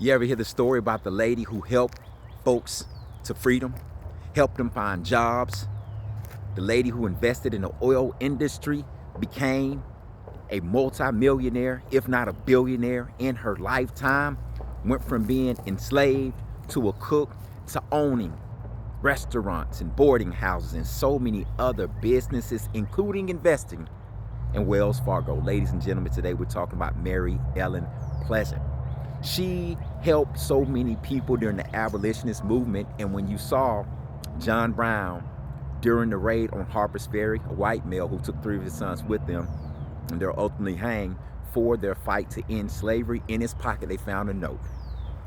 You ever hear the story about the lady who helped folks to freedom, helped them find jobs? The lady who invested in the oil industry became a multimillionaire, if not a billionaire, in her lifetime. Went from being enslaved to a cook to owning restaurants and boarding houses and so many other businesses, including investing in Wells Fargo. Ladies and gentlemen, today we're talking about Mary Ellen Pleasant. She helped so many people during the abolitionist movement, and when you saw John Brown during the raid on Harper's Ferry, a white male who took 3 of his sons with them, and they're ultimately hanged for their fight to end slavery, in his pocket they found a note,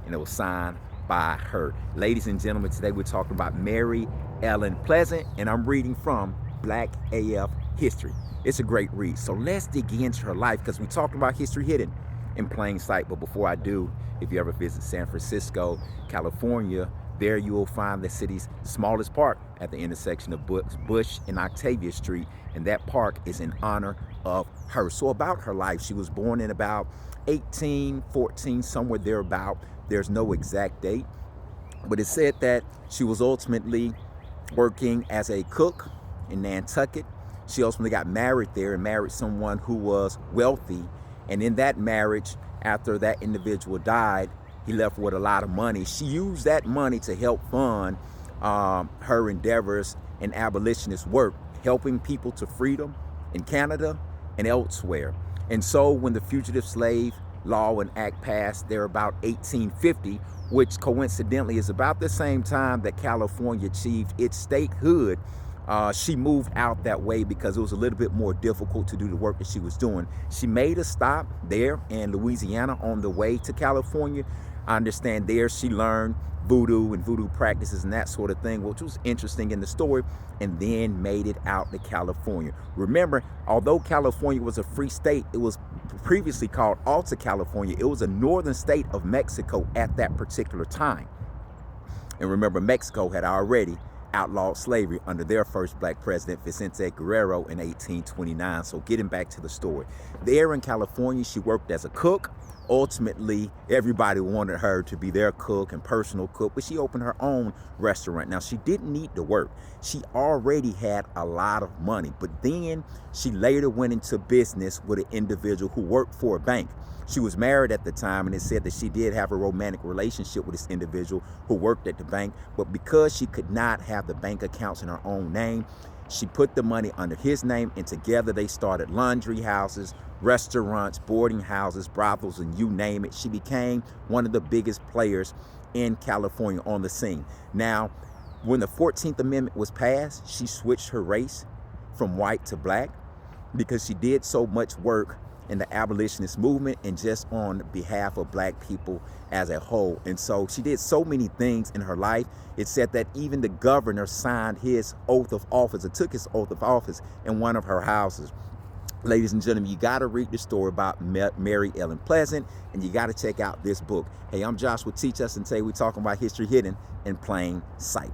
and it was signed by her. Ladies and gentlemen, today we're talking about Mary Ellen Pleasant, and I'm reading from Black AF History. It's a great read. So let's dig into her life, because we talked about history hidden in plain sight. But before I do, if you ever visit San Francisco, California, there you will find the city's smallest park at the intersection of Bush and Octavia Street, and that park is in honor of her. So about her life, she was born in about 1814, somewhere thereabout. There's no exact date, but it said that she was ultimately working as a cook in Nantucket. She ultimately got married there and married someone who was wealthy. And in that marriage, after that individual died, he left with a lot of money. She used that money to help fund her endeavors in abolitionist work, helping people to freedom in Canada and elsewhere. And so when the Fugitive Slave Law and Act passed there about 1850, which coincidentally is about the same time that California achieved its statehood, she moved out that way because it was a little bit more difficult to do the work that she was doing. She made a stop there in Louisiana on the way to California. I understand there she learned voodoo and voodoo practices and that sort of thing, which was interesting in the story, and then made it out to California. Remember, although California was a free state, it was previously called Alta California. It was a northern state of Mexico at that particular time. And remember, Mexico had already outlawed slavery under their first black president, Vicente Guerrero, in 1829. So getting back to the story, there in California, she worked as a cook. Ultimately, everybody wanted her to be their cook and personal cook, but she opened her own restaurant. Now, she didn't need to work. She already had a lot of money, but then she later went into business with an individual who worked for a bank. She was married at the time, and it said that she did have a romantic relationship with this individual who worked at the bank, but because she could not have the bank accounts in her own name, she put the money under his name, and together they started laundry houses, restaurants, boarding houses, brothels, and you name it. She became one of the biggest players in California on the scene. Now, when the 14th Amendment was passed, she switched her race from white to black because she did so much work in the abolitionist movement and just on behalf of black people as a whole. And so she did so many things in her life. It said that even the governor signed his oath of office, or took his oath of office in one of her houses. Ladies and gentlemen, you got to read the story about Mary Ellen Pleasant, and you got to check out this book. Hey, I'm Joshua Teach Us, and today we're talking about history hidden in plain sight.